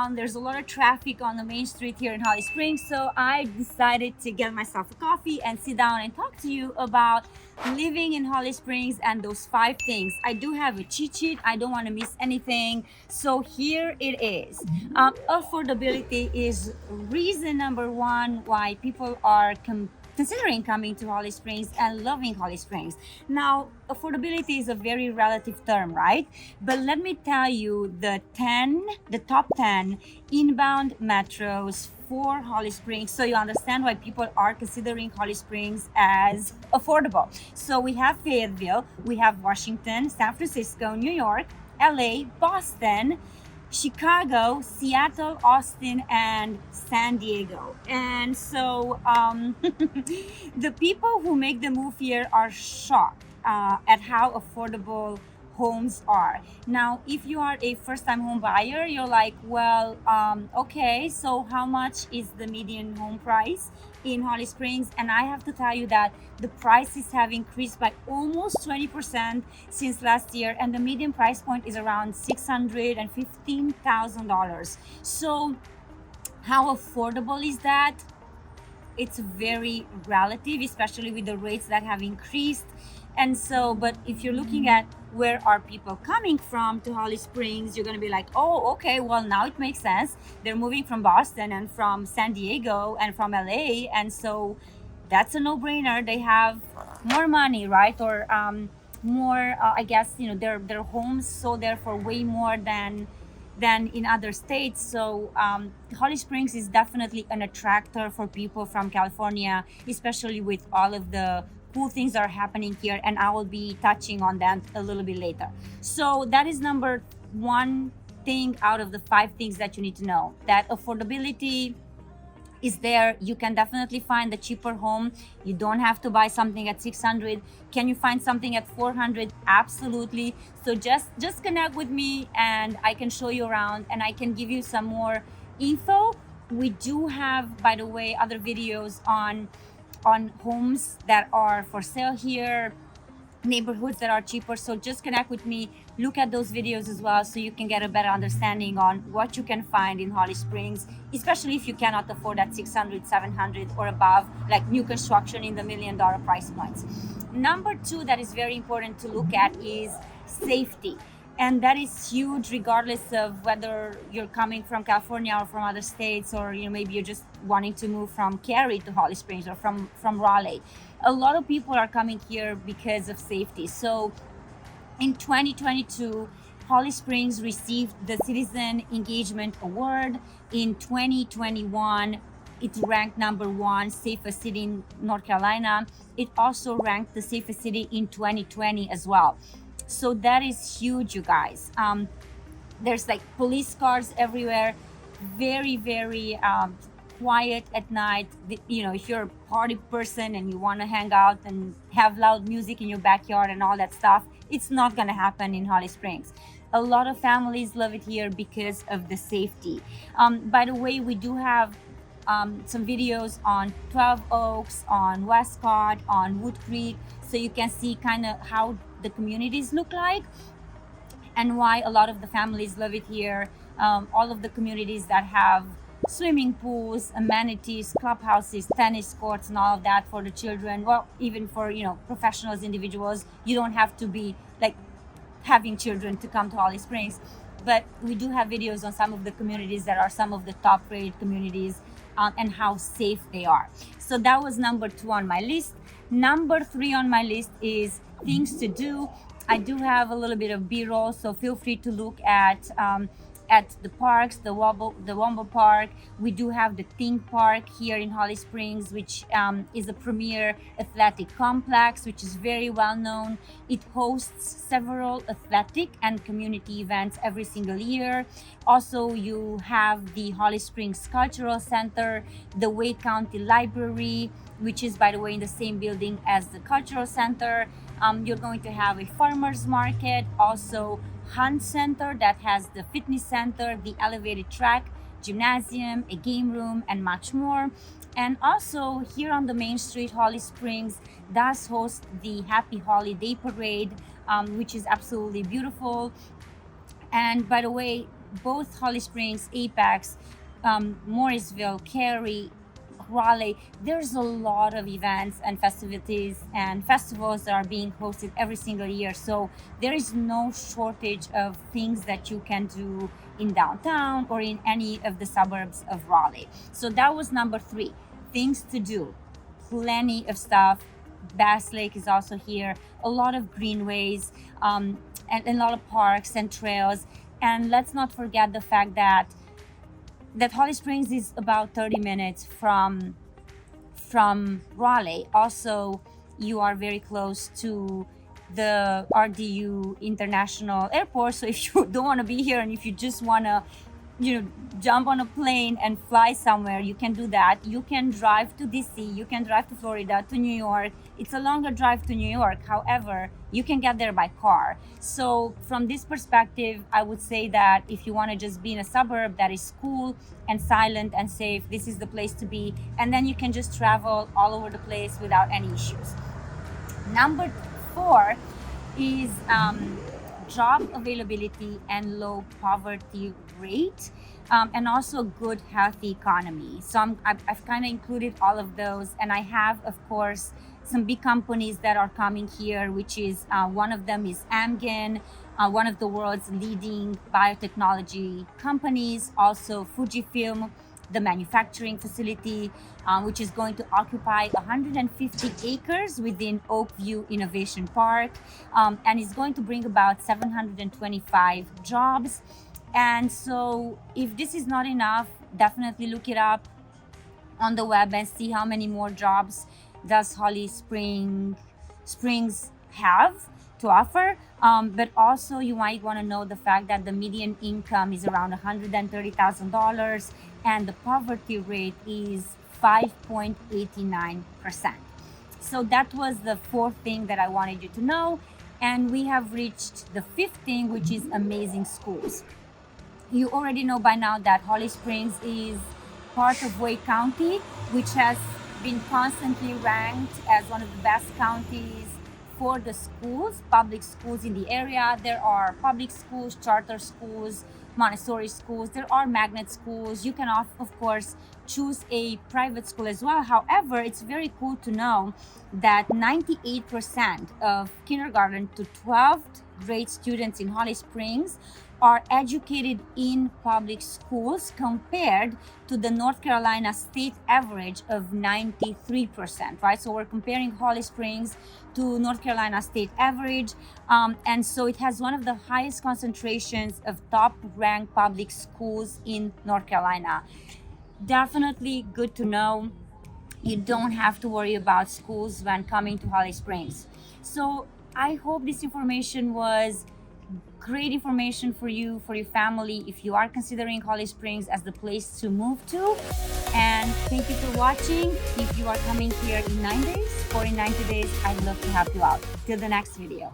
down. There's a lot of traffic on the main street here in Holly Springs. So I decided to get myself a coffee and sit down and talk to you about living in Holly Springs and those 5 things. I do have a cheat sheet. I don't want to miss anything. So here it is. Affordability is reason number one why people are considering coming to Holly Springs and loving Holly Springs. Now, affordability is a very relative term, right? But let me tell you the top 10 inbound metros for Holly Springs, so you understand why people are considering Holly Springs as affordable. So we have Fayetteville, we have Washington, San Francisco, New York, LA, Boston, Chicago, Seattle, Austin, and San Diego. And so the people who make the move here are shocked at how affordable homes are. Now, if you are a first-time home buyer, you're like, well, okay, so how much is the median home price in Holly Springs? And I have to tell you that the prices have increased by almost 20% since last year, and the median price point is around $615,000. So how affordable is that? It's very relative, especially with the rates that have increased. And so, but if you're looking at where are people coming from to Holly Springs, you're going to be like, oh, okay, well, now it makes sense. They're moving from Boston and from San Diego and from LA. And so that's a no-brainer. They have more money, right? Or more, I guess, their homes sold there for way more than in other states. So Holly Springs is definitely an attractor for people from California, especially with all of the cool things that are happening here, and I will be touching on that a little bit later. So that is number one thing out of the 5 things that you need to know, that affordability is there. You can definitely find a cheaper home. You don't have to buy something at 600. Can you find something at 400? Absolutely. So just connect with me and I can show you around and I can give you some more info. We do have, by the way, other videos on homes that are for sale here, neighborhoods that are cheaper. So just connect with me, look at those videos as well, so you can get a better understanding on what you can find in Holly Springs, especially if you cannot afford that 600, 700 or above, like new construction in the $1 million price points. Number 2 that is very important to look at is safety. And that is huge, regardless of whether you're coming from California or from other states, or maybe you're just wanting to move from Cary to Holly Springs or from Raleigh. A lot of people are coming here because of safety. So in 2022, Holly Springs received the Citizen Engagement Award. In 2021, it ranked number 1 safest city in North Carolina. It also ranked the safest city in 2020 as well. So that is huge, you guys. There's like police cars everywhere, very, very quiet at night. If you're a party person and you want to hang out and have loud music in your backyard and all that stuff, it's not going to happen in Holly Springs. A lot of families love it here because of the safety. By the way, we do have some videos on 12 Oaks, on Westcott, on Wood Creek, so you can see kind of how the communities look like and why a lot of the families love it here. All of the communities that have swimming pools, amenities, clubhouses, tennis courts, and all of that for the children, well, even for professionals, individuals. You don't have to be like having children to come to Holly Springs, but we do have videos on some of the communities that are some of the top rated communities, and how safe they are. So that was number 2 on my list. Number 3 on my list is things to do. I do have a little bit of B-roll, so feel free to look at the parks, the Womble Park. We do have the Think Park here in Holly Springs, which is a premier athletic complex, which is very well known. It hosts several athletic and community events every single year. Also, you have the Holly Springs Cultural Center, the Wake County Library, which is, by the way, in the same building as the Cultural Center. You're going to have a farmer's market, also Hunt Center that has the fitness center, the elevated track, gymnasium, a game room, and much more. And also here on the main street, Holly Springs does host the Happy Holiday Parade, which is absolutely beautiful. And by the way, both Holly Springs, Apex, Morrisville, Cary, Raleigh, there's a lot of events and festivities and festivals that are being hosted every single year. So there is no shortage of things that you can do in downtown or in any of the suburbs of Raleigh. So that was number 3, things to do. Plenty of stuff. Bass Lake is also here. A lot of greenways, and a lot of parks and trails. And let's not forget the fact that Holly Springs is about 30 minutes from Raleigh. Also, you are very close to the RDU International Airport. So if you don't want to be here and if you just want to, jump on a plane and fly somewhere, you can do that. You can drive to DC, you can drive to Florida, to New York. It's a longer drive to New York. However, you can get there by car. So from this perspective, I would say that if you want to just be in a suburb that is cool and silent and safe, this is the place to be. And then you can just travel all over the place without any issues. Number 4 is job availability and low poverty rate, and also good healthy economy. So I've kind of included all of those, and I have, of course, some big companies that are coming here, which is one of them is Amgen, one of the world's leading biotechnology companies. Also Fujifilm, the manufacturing facility, which is going to occupy 150 acres within Oakview Innovation Park, and is going to bring about 725 jobs. And so if this is not enough, definitely look it up on the web and see how many more jobs does Holly Springs have to offer. But also you might want to know the fact that the median income is around $130,000 and the poverty rate is 5.89%. So that was the 4th thing that I wanted you to know. And we have reached the 5th thing, which is amazing schools. You already know by now that Holly Springs is part of Wake County, which has been constantly ranked as one of the best counties for the schools, public schools in the area. There are public schools, charter schools, Montessori schools, there are magnet schools. You can, of course, choose a private school as well. However, it's very cool to know that 98% of kindergarten to 12th grade students in Holly Springs are educated in public schools compared to the North Carolina state average of 93%, right? So we're comparing Holly Springs to North Carolina state average. And so it has one of the highest concentrations of top ranked public schools in North Carolina. Definitely good to know. You don't have to worry about schools when coming to Holly Springs. So I hope this information was great information for you, for your family, if you are considering Holly Springs as the place to move to. And thank you for watching. If you are coming here in 9 days or in 90 days, I'd love to help you out. Till the next video.